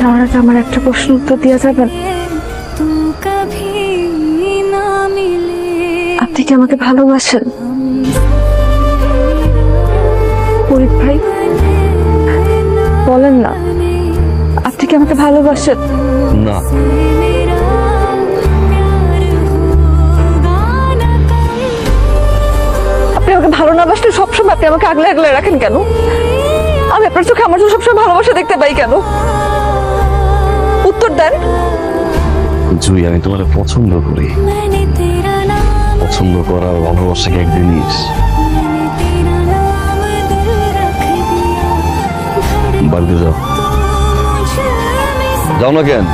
যাওয়ার আগে আমার একটা প্রশ্ন উত্তর দেওয়া যাবেন? আপনি কি আমাকে ভালোবাসেন ফরিদ ভাই? বলেন না, আপনি কি আমাকে ভালোবাসেন? না। আপনি আমাকে ভালো না বাসলে সবসময় আপনি আমাকে আগলে আগলে রাখেন কেন? আমি আপনার চোখে আমার চোখে সবসময় ভালোবাসা দেখতে পাই কেন? উত্তর দেন। জুই, আমি তোমার পছন্দ করি। পছন্দ করার ভালোবাসা কি এক জিনিস? বাড়িতে যাও। যাও না কেন?